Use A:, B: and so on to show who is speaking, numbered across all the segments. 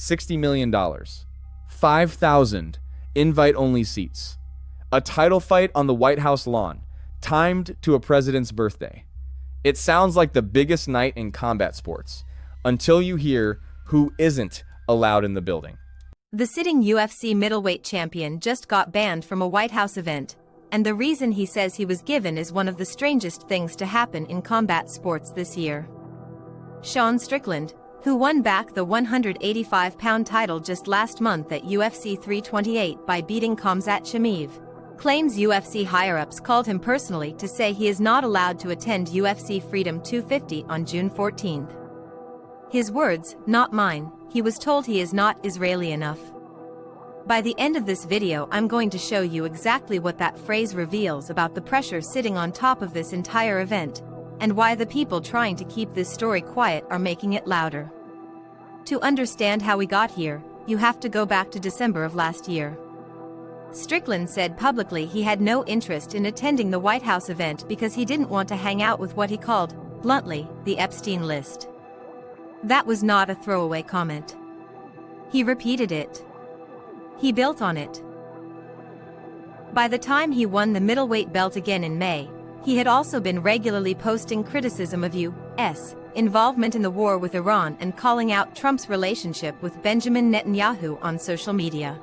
A: $60 million. 5,000 invite-only seats. A title fight on the White House lawn, timed to a president's birthday. It sounds like the biggest night in combat sports, until you hear who isn't allowed in the building.
B: The sitting UFC middleweight champion just got banned from a White House event, and the reason he says he was given is one of the strangest things to happen in combat sports this year. Strickland, who won back the 185-pound title just last month at UFC 328 by beating Khamzat Chimaev, claims UFC higher-ups called him personally to say he is not allowed to attend UFC Freedom 250 on June 14th. His words, not mine. He was told he is not Israeli enough. By the end of this video, I'm going to show you exactly what that phrase reveals about the pressure sitting on top of this entire event, and why the people trying to keep this story quiet are making it louder. To understand how we got here, you have to go back to December of last year. Strickland said publicly he had no interest in attending the White House event because he didn't want to hang out with what he called, bluntly, the Epstein list. That was not a throwaway comment. He repeated it. He built on it. By the time he won the middleweight belt again in May, he had also been regularly posting criticism of U.S. involvement in the war with Iran and calling out Trump's relationship with Benjamin Netanyahu on social media.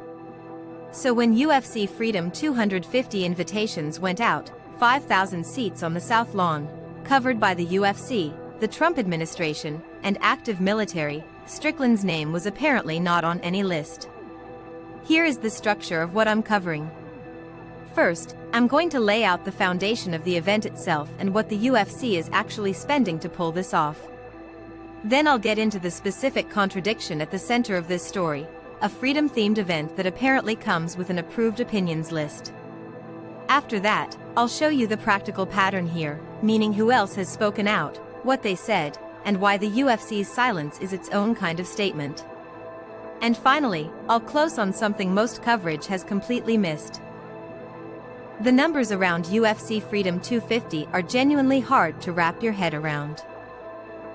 B: So when UFC Freedom 250 invitations went out, 5,000 seats on the South Lawn, covered by the UFC, the Trump administration, and active military, Strickland's name was apparently not on any list. Here is the structure of what I'm covering. First, I'm going to lay out the foundation of the event itself and what the UFC is actually spending to pull this off. Then I'll get into the specific contradiction at the center of this story, a freedom-themed event that apparently comes with an approved opinions list. After that, I'll show you the practical pattern here, meaning who else has spoken out, what they said, and why the UFC's silence is its own kind of statement. And finally, I'll close on something most coverage has completely missed. The numbers around UFC Freedom 250 are genuinely hard to wrap your head around.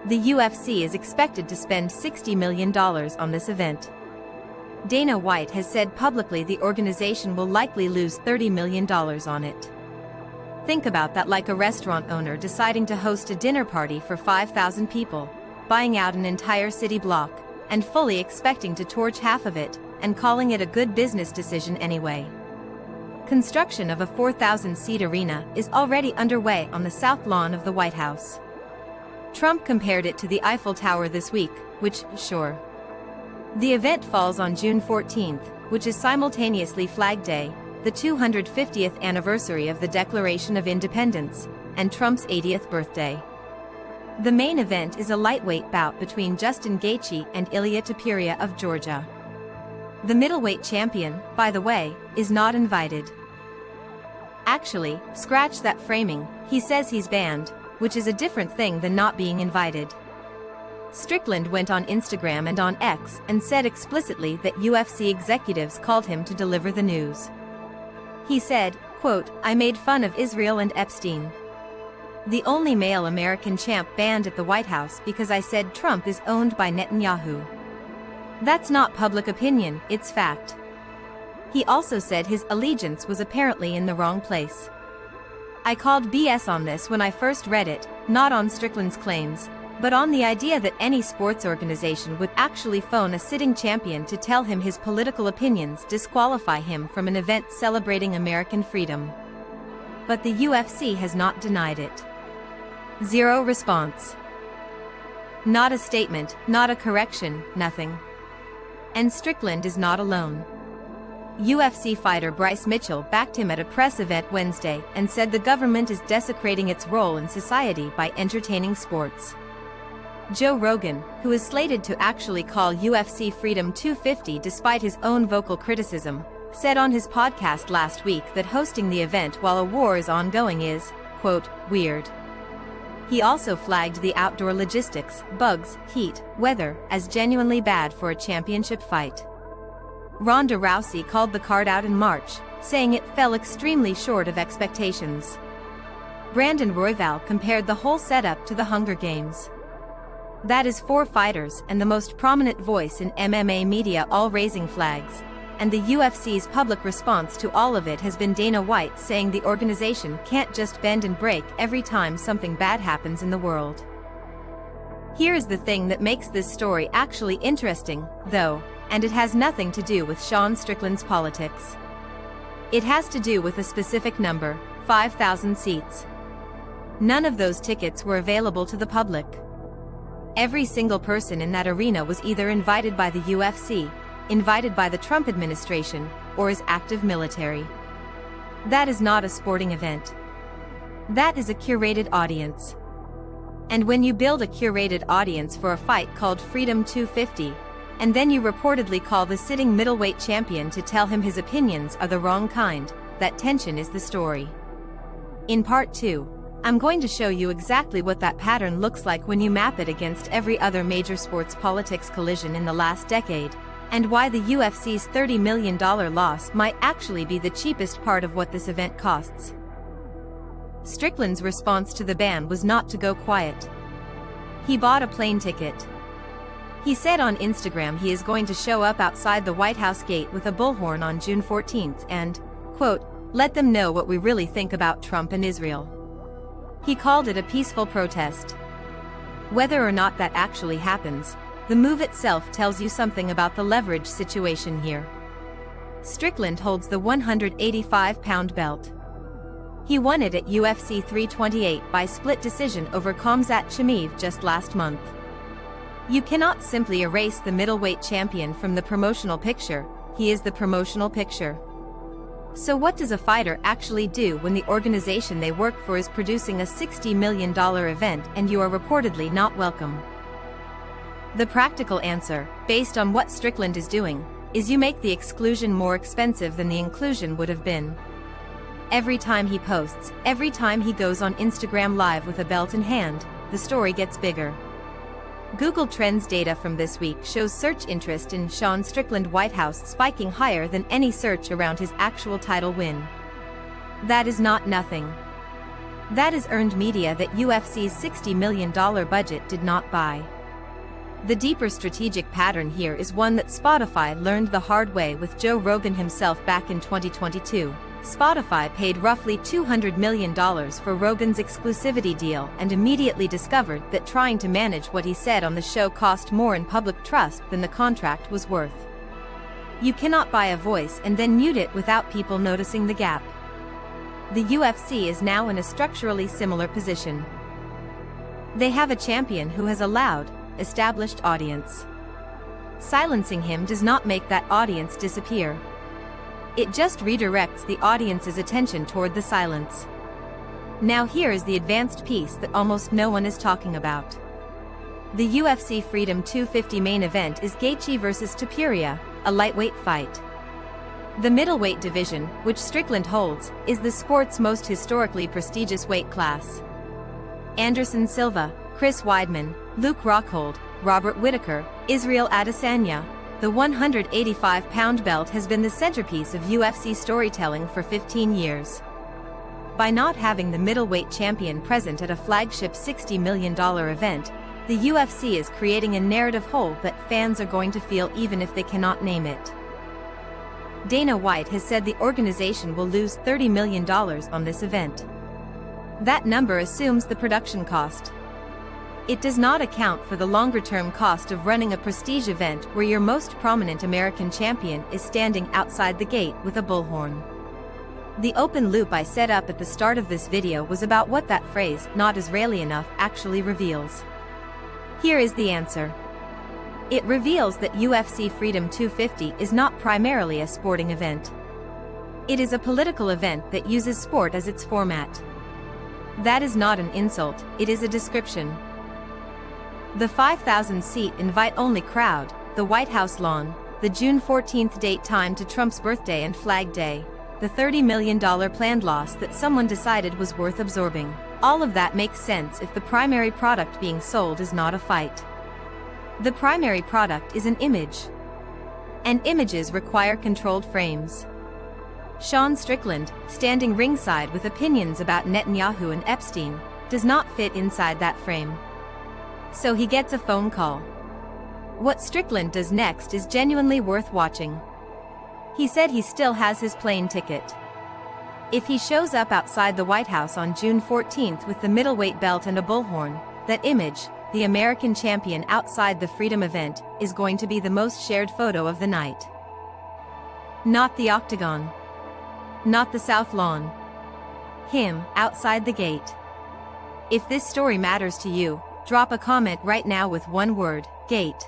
B: The UFC is expected to spend $60 million on this event. Dana White has said publicly the organization will likely lose $30 million on it. Think about that, like a restaurant owner deciding to host a dinner party for 5,000 people, buying out an entire city block, and fully expecting to torch half of it, and calling it a good business decision anyway. Construction of a 4,000-seat arena is already underway on the South Lawn of the White House. Trump compared it to the Eiffel Tower this week, which, sure. The event falls on June 14th, which is simultaneously Flag Day, the 250th anniversary of the Declaration of Independence, and Trump's 80th birthday. The main event is a lightweight bout between Justin Gaethje and Ilia Topuria of Georgia. The middleweight champion, by the way, is not invited. Actually, scratch that framing, he says he's banned, which is a different thing than not being invited. Strickland went on Instagram and on X and said explicitly that UFC executives called him to deliver the news. He said, quote, "I made fun of Israel and Epstein. The only male American champ banned at the White House because I said Trump is owned by Netanyahu. That's not public opinion, it's fact." He also said his allegiance was apparently in the wrong place. I called BS on this when I first read it, not on Strickland's claims, but on the idea that any sports organization would actually phone a sitting champion to tell him his political opinions disqualify him from an event celebrating American freedom. But the UFC has not denied it. Zero response. Not a statement, not a correction, nothing. And Strickland is not alone. UFC fighter Bryce Mitchell backed him at a press event Wednesday and said the government is desecrating its role in society by entertaining sports. Joe Rogan, who is slated to actually call UFC Freedom 250 despite his own vocal criticism, said on his podcast last week that hosting the event while a war is ongoing is, quote, weird. He also flagged the outdoor logistics, bugs, heat, weather, as genuinely bad for a championship fight. Ronda Rousey called the card out in March, saying it fell extremely short of expectations. Brandon Royval compared the whole setup to the Hunger Games. That is 4 fighters and the most prominent voice in MMA media all raising flags. And the UFC's public response to all of it has been Dana White saying the organization can't just bend and break every time something bad happens in the world. Here is the thing that makes this story actually interesting, though, and it has nothing to do with Sean Strickland's politics. It has to do with a specific number, 5,000 seats. None of those tickets were available to the public. Every single person in that arena was either invited by the UFC, invited by the Trump administration, or is active military. That is not a sporting event. That is a curated audience. And when you build a curated audience for a fight called Freedom 250, and then you reportedly call the sitting middleweight champion to tell him his opinions are the wrong kind, that tension is the story. In part 2, I'm going to show you exactly what that pattern looks like when you map it against every other major sports politics collision in the last decade, and why the UFC's $30 million loss might actually be the cheapest part of what this event costs. Strickland's response to the ban was not to go quiet. He bought a plane ticket. He said on Instagram he is going to show up outside the White House gate with a bullhorn on June 14th and, quote, let them know what we really think about Trump and Israel. He called it a peaceful protest. Whether or not that actually happens, the move itself tells you something about the leverage situation here. Strickland holds the 185-pound belt. He won it at UFC 328 by split decision over Khamzat Chimaev just last month. You cannot simply erase the middleweight champion from the promotional picture, he is the promotional picture. So what does a fighter actually do when the organization they work for is producing a $60 million event and you are reportedly not welcome? The practical answer, based on what Strickland is doing, is you make the exclusion more expensive than the inclusion would have been. Every time he posts, every time he goes on Instagram Live with a belt in hand, the story gets bigger. Google Trends data from this week shows search interest in Sean Strickland White House spiking higher than any search around his actual title win. That is not nothing. That is earned media that UFC's $60 million budget did not buy. The deeper strategic pattern here is one that Spotify learned the hard way with Joe Rogan himself back in 2022. Spotify paid roughly $200 million for Rogan's exclusivity deal and immediately discovered that trying to manage what he said on the show cost more in public trust than the contract was worth. You cannot buy a voice and then mute it without people noticing the gap. The UFC is now in a structurally similar position. They have a champion who has a loud, established audience. Silencing him does not make that audience disappear. It just redirects the audience's attention toward the silence. Now here is the advanced piece that almost no one is talking about. The UFC Freedom 250 main event is Gaethje vs Topuria, a lightweight fight. The middleweight division, which Strickland holds, is the sport's most historically prestigious weight class. Anderson Silva, Chris Weidman, Luke Rockhold, Robert Whittaker, Israel Adesanya. The 185-pound belt has been the centerpiece of UFC storytelling for 15 years. By not having the middleweight champion present at a flagship $60 million event, the UFC is creating a narrative hole that fans are going to feel even if they cannot name it. Dana White has said the organization will lose $30 million on this event. That number assumes the production cost. It does not account for the longer-term cost of running a prestige event where your most prominent American champion is standing outside the gate with a bullhorn. The open loop I set up at the start of this video was about what that phrase, "not Israeli enough," actually reveals. Here is the answer. It reveals that UFC Freedom 250 is not primarily a sporting event. It is a political event that uses sport as its format. That is not an insult, it is a description. The 5,000-seat invite-only crowd, the White House lawn, the June 14th date timed to Trump's birthday and Flag Day, the $30 million planned loss that someone decided was worth absorbing. All of that makes sense if the primary product being sold is not a fight. The primary product is an image. And images require controlled frames. Sean Strickland, standing ringside with opinions about Netanyahu and Epstein, does not fit inside that frame. So he gets a phone call. What Strickland does next is genuinely worth watching. He said he still has his plane ticket. If he shows up outside the White House on June 14th with the middleweight belt and a bullhorn, that image, the American champion outside the Freedom event, is going to be the most shared photo of the night. Not the octagon. Not the South Lawn. Him, outside the gate. If this story matters to you, drop a comment right now with one word, gate.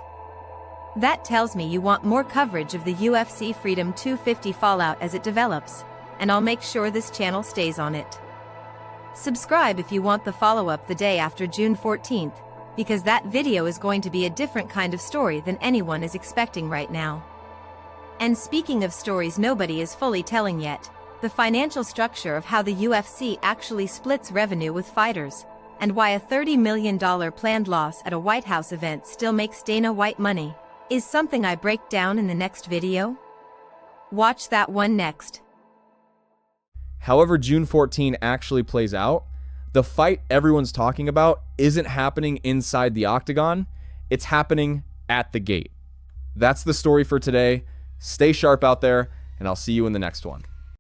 B: That tells me you want more coverage of the UFC Freedom 250 fallout as it develops, and I'll make sure this channel stays on it. Subscribe if you want the follow-up the day after June 14th, because that video is going to be a different kind of story than anyone is expecting right now. And speaking of stories nobody is fully telling yet, the financial structure of how the UFC actually splits revenue with fighters, and why a $30 million planned loss at a White House event still makes Dana White money, is something I break down in the next video. Watch that one next.
A: However June 14 actually plays out, the fight everyone's talking about isn't happening inside the octagon, it's happening at the gate. That's the story for today. Stay sharp out there, and I'll see you in the next one.